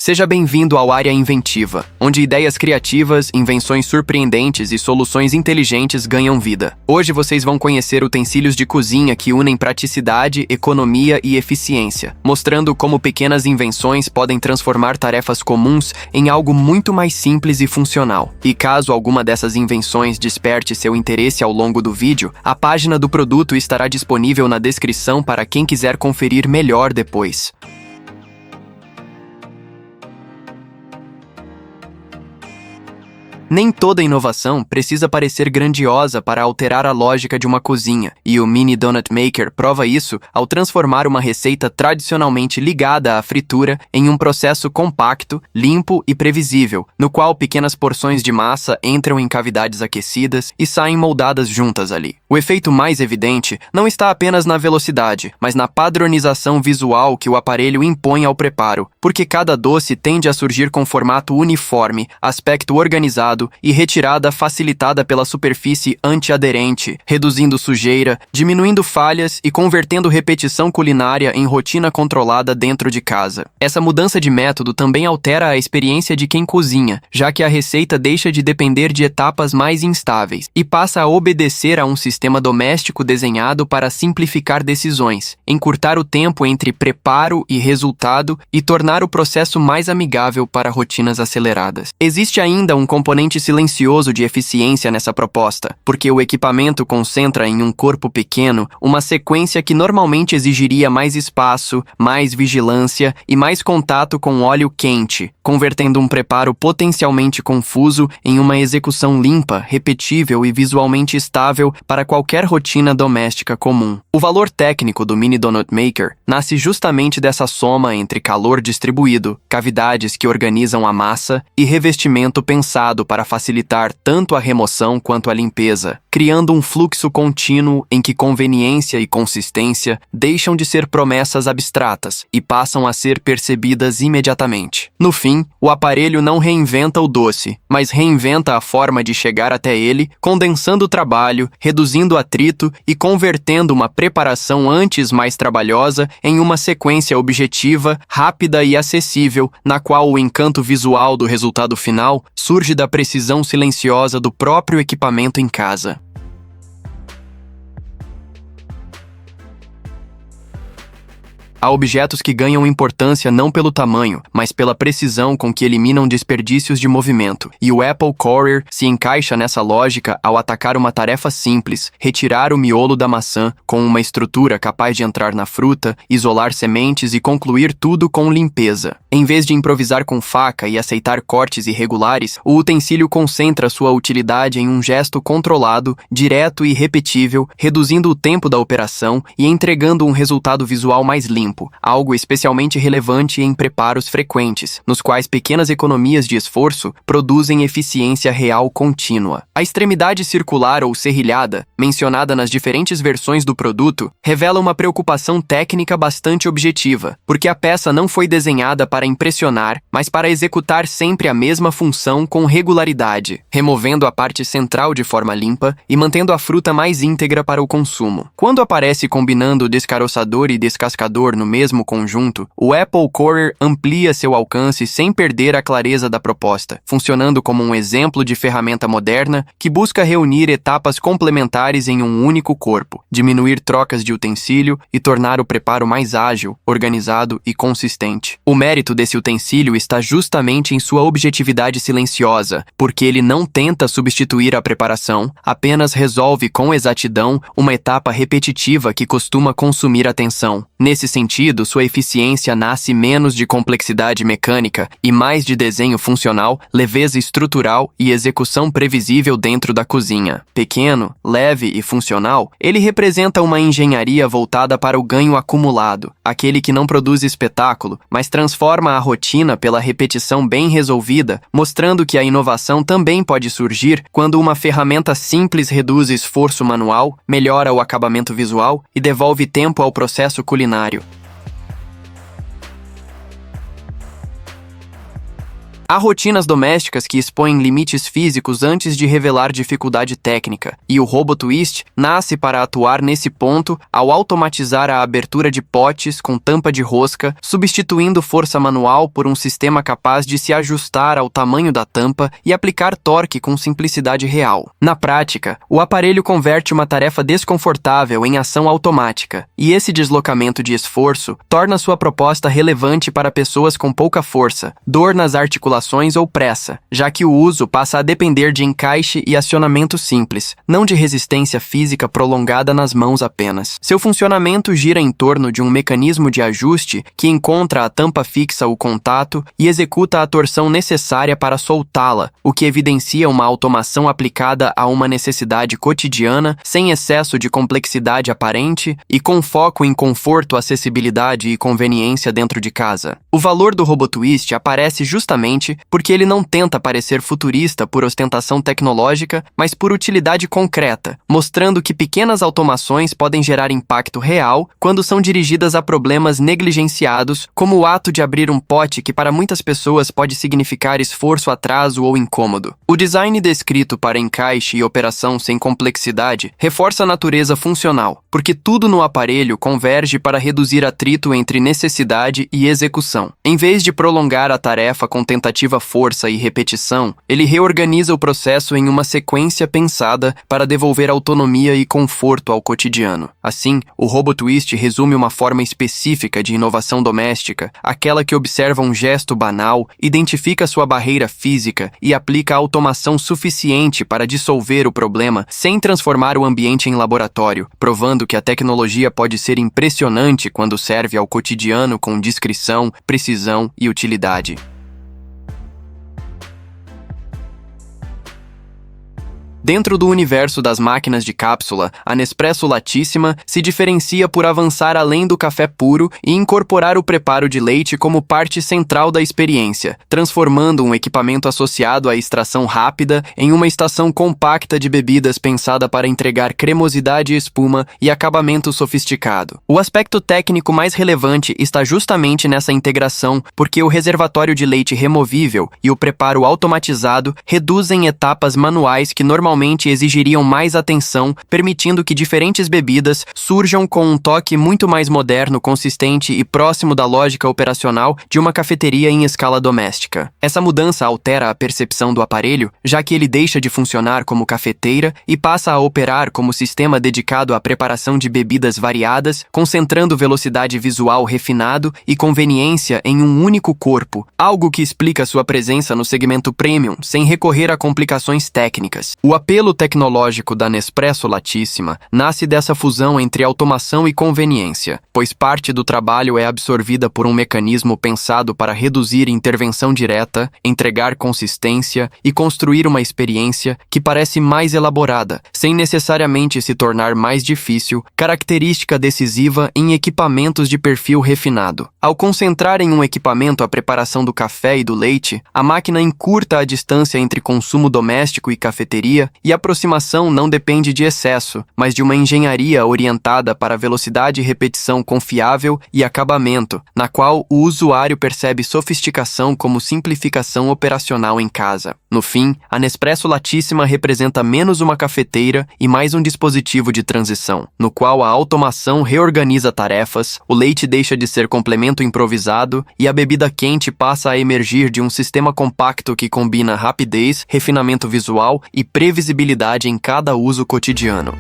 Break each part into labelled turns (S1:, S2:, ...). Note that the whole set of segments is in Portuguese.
S1: Seja bem-vindo ao Área Inventiva, onde ideias criativas, invenções surpreendentes e soluções inteligentes ganham vida. Hoje vocês vão conhecer utensílios de cozinha que unem praticidade, economia e eficiência, mostrando como pequenas invenções podem transformar tarefas comuns em algo muito mais simples e funcional. E caso alguma dessas invenções desperte seu interesse ao longo do vídeo, a página do produto estará disponível na descrição para quem quiser conferir melhor depois. Nem toda inovação precisa parecer grandiosa para alterar a lógica de uma cozinha, e o Mini Donut Maker prova isso ao transformar uma receita tradicionalmente ligada à fritura em um processo compacto, limpo e previsível, no qual pequenas porções de massa entram em cavidades aquecidas e saem moldadas juntas ali. O efeito mais evidente não está apenas na velocidade, mas na padronização visual que o aparelho impõe ao preparo, porque cada doce tende a surgir com formato uniforme, aspecto organizado e retirada facilitada pela superfície antiaderente, reduzindo sujeira, diminuindo falhas e convertendo repetição culinária em rotina controlada dentro de casa. Essa mudança de método também altera a experiência de quem cozinha, já que a receita deixa de depender de etapas mais instáveis e passa a obedecer a um sistema doméstico desenhado para simplificar decisões, encurtar o tempo entre preparo e resultado e tornar o processo mais amigável para rotinas aceleradas. Existe ainda um componente silencioso de eficiência nessa proposta, porque o equipamento concentra em um corpo pequeno uma sequência que normalmente exigiria mais espaço, mais vigilância e mais contato com óleo quente, convertendo um preparo potencialmente confuso em uma execução limpa, repetível e visualmente estável para qualquer rotina doméstica comum. O valor técnico do Mini Donut Maker nasce justamente dessa soma entre calor distribuído, cavidades que organizam a massa e revestimento pensado para facilitar tanto a remoção quanto a limpeza, criando um fluxo contínuo em que conveniência e consistência deixam de ser promessas abstratas e passam a ser percebidas imediatamente. No fim, o aparelho não reinventa o doce, mas reinventa a forma de chegar até ele, condensando o trabalho, reduzindo atrito e convertendo uma preparação antes mais trabalhosa em uma sequência objetiva, rápida e acessível, na qual o encanto visual do resultado final surge da precisão silenciosa do próprio equipamento em casa. Há objetos que ganham importância não pelo tamanho, mas pela precisão com que eliminam desperdícios de movimento, e o Apple Courier se encaixa nessa lógica ao atacar uma tarefa simples, retirar o miolo da maçã com uma estrutura capaz de entrar na fruta, isolar sementes e concluir tudo com limpeza. Em vez de improvisar com faca e aceitar cortes irregulares, o utensílio concentra sua utilidade em um gesto controlado, direto e repetível, reduzindo o tempo da operação e entregando um resultado visual mais limpo. Algo especialmente relevante em preparos frequentes, nos quais pequenas economias de esforço produzem eficiência real contínua. A extremidade circular ou serrilhada, mencionada nas diferentes versões do produto, revela uma preocupação técnica bastante objetiva, porque a peça não foi desenhada para impressionar, mas para executar sempre a mesma função com regularidade, removendo a parte central de forma limpa e mantendo a fruta mais íntegra para o consumo. Quando aparece combinando descaroçador e descascador no mesmo conjunto, o Apple Courier amplia seu alcance sem perder a clareza da proposta, funcionando como um exemplo de ferramenta moderna que busca reunir etapas complementares em um único corpo, diminuir trocas de utensílio e tornar o preparo mais ágil, organizado e consistente. O mérito desse utensílio está justamente em sua objetividade silenciosa, porque ele não tenta substituir a preparação, apenas resolve com exatidão uma etapa repetitiva que costuma consumir atenção. Nesse sentido, sua eficiência nasce menos de complexidade mecânica e mais de desenho funcional, leveza estrutural e execução previsível dentro da cozinha. Pequeno, leve e funcional, ele representa uma engenharia voltada para o ganho acumulado, aquele que não produz espetáculo, mas transforma a rotina pela repetição bem resolvida, mostrando que a inovação também pode surgir quando uma ferramenta simples reduz esforço manual, melhora o acabamento visual e devolve tempo ao processo culinário. Há rotinas domésticas que expõem limites físicos antes de revelar dificuldade técnica, e o RoboTwist nasce para atuar nesse ponto ao automatizar a abertura de potes com tampa de rosca, substituindo força manual por um sistema capaz de se ajustar ao tamanho da tampa e aplicar torque com simplicidade real. Na prática, o aparelho converte uma tarefa desconfortável em ação automática, e esse deslocamento de esforço torna sua proposta relevante para pessoas com pouca força, dor nas articulações ou pressa, já que o uso passa a depender de encaixe e acionamento simples, não de resistência física prolongada nas mãos apenas. Seu funcionamento gira em torno de um mecanismo de ajuste que encontra a tampa fixa o contato e executa a torção necessária para soltá-la, o que evidencia uma automação aplicada a uma necessidade cotidiana, sem excesso de complexidade aparente e com foco em conforto, acessibilidade e conveniência dentro de casa. O valor do RoboTwist aparece justamente porque ele não tenta parecer futurista por ostentação tecnológica, mas por utilidade concreta, mostrando que pequenas automações podem gerar impacto real quando são dirigidas a problemas negligenciados, como o ato de abrir um pote que para muitas pessoas pode significar esforço, atraso ou incômodo. O design descrito para encaixe e operação sem complexidade reforça a natureza funcional, porque tudo no aparelho converge para reduzir atrito entre necessidade e execução. Em vez de prolongar a tarefa com tentativa força e repetição, ele reorganiza o processo em uma sequência pensada para devolver autonomia e conforto ao cotidiano. Assim, o RoboTwist resume uma forma específica de inovação doméstica, aquela que observa um gesto banal, identifica sua barreira física e aplica automação suficiente para dissolver o problema sem transformar o ambiente em laboratório, provando que a tecnologia pode ser impressionante quando serve ao cotidiano com discrição, precisão e utilidade. Dentro do universo das máquinas de cápsula, a Nespresso Latissima se diferencia por avançar além do café puro e incorporar o preparo de leite como parte central da experiência, transformando um equipamento associado à extração rápida em uma estação compacta de bebidas pensada para entregar cremosidade, espuma e acabamento sofisticado. O aspecto técnico mais relevante está justamente nessa integração, porque o reservatório de leite removível e o preparo automatizado reduzem etapas manuais que normalmente exigiriam mais atenção, permitindo que diferentes bebidas surjam com um toque muito mais moderno, consistente e próximo da lógica operacional de uma cafeteria em escala doméstica. Essa mudança altera a percepção do aparelho, já que ele deixa de funcionar como cafeteira e passa a operar como sistema dedicado à preparação de bebidas variadas, concentrando velocidade visual refinado e conveniência em um único corpo, algo que explica sua presença no segmento premium, sem recorrer a complicações técnicas. O apelo tecnológico da Nespresso Latissima nasce dessa fusão entre automação e conveniência, pois parte do trabalho é absorvida por um mecanismo pensado para reduzir intervenção direta, entregar consistência e construir uma experiência que parece mais elaborada, sem necessariamente se tornar mais difícil, característica decisiva em equipamentos de perfil refinado. Ao concentrar em um equipamento a preparação do café e do leite, a máquina encurta a distância entre consumo doméstico e cafeteria, e a aproximação não depende de excesso, mas de uma engenharia orientada para velocidade e repetição confiável e acabamento, na qual o usuário percebe sofisticação como simplificação operacional em casa. No fim, a Nespresso Latissima representa menos uma cafeteira e mais um dispositivo de transição, no qual a automação reorganiza tarefas, o leite deixa de ser complemento improvisado e a bebida quente passa a emergir de um sistema compacto que combina rapidez, refinamento visual e previsibilidade em cada uso cotidiano.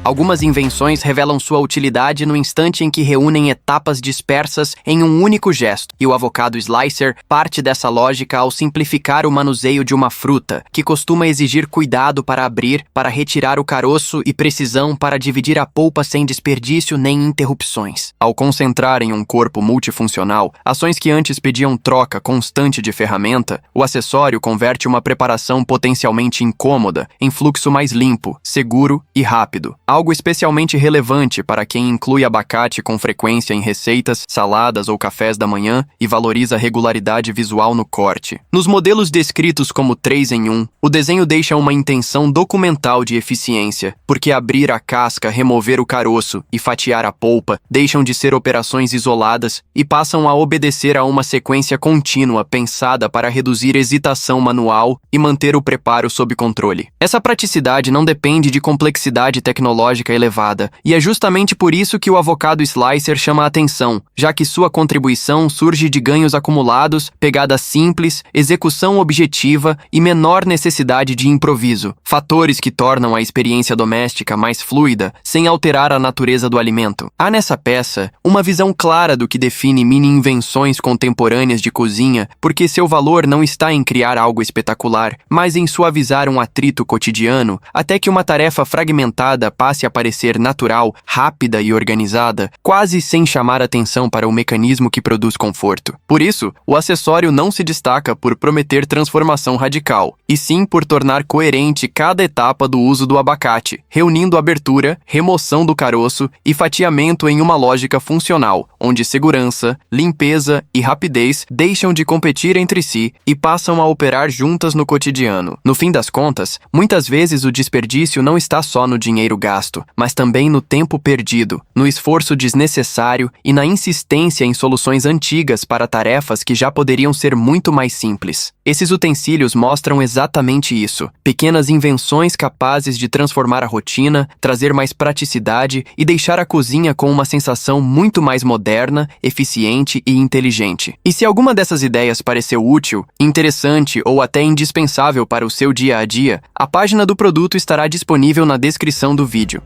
S1: Algumas invenções revelam sua utilidade no instante em que reúnem etapas dispersas em um único gesto, e o avocado slicer parte dessa lógica ao simplificar o manuseio de uma fruta, que costuma exigir cuidado para abrir, para retirar o caroço e precisão para dividir a polpa sem desperdício nem interrupções. Ao concentrar em um corpo multifuncional, ações que antes pediam troca constante de ferramenta, o acessório converte uma preparação potencialmente incômoda em fluxo mais limpo, seguro e rápido. algo especialmente relevante para quem inclui abacate com frequência em receitas, saladas ou cafés da manhã e valoriza a regularidade visual no corte. Nos modelos descritos como 3 em 1, o desenho deixa uma intenção documental de eficiência, porque abrir a casca, remover o caroço e fatiar a polpa deixam de ser operações isoladas e passam a obedecer a uma sequência contínua pensada para reduzir hesitação manual e manter o preparo sob controle. Essa praticidade não depende de complexidade tecnológica elevada, e é justamente por isso que o avocado slicer chama a atenção, já que sua contribuição surge de ganhos acumulados, pegada simples, execução objetiva e menor necessidade de improviso, fatores que tornam a experiência doméstica mais fluida, sem alterar a natureza do alimento. Há nessa peça uma visão clara do que define mini-invenções contemporâneas de cozinha, porque seu valor não está em criar algo espetacular, mas em suavizar um atrito cotidiano, até que uma tarefa fragmentada passe a parecer natural, rápida e organizada, quase sem chamar atenção para o mecanismo que produz conforto. Por isso, o acessório não se destaca por prometer transformação radical, e sim por tornar coerente cada etapa do uso do abacate, reunindo abertura, remoção do caroço e fatiamento em uma lógica funcional, onde segurança, limpeza e rapidez deixam de competir entre si e passam a operar juntas no cotidiano. No fim das contas, muitas vezes o desperdício não está só no dinheiro gasto, mas também no tempo perdido, no esforço desnecessário e na insistência em soluções antigas para tarefas que já poderiam ser muito mais simples. Esses utensílios mostram exatamente isso: pequenas invenções capazes de transformar a rotina, trazer mais praticidade e deixar a cozinha com uma sensação muito mais moderna, eficiente e inteligente. E se alguma dessas ideias pareceu útil, interessante ou até indispensável para o seu dia a dia, a página do produto estará disponível na descrição do vídeo.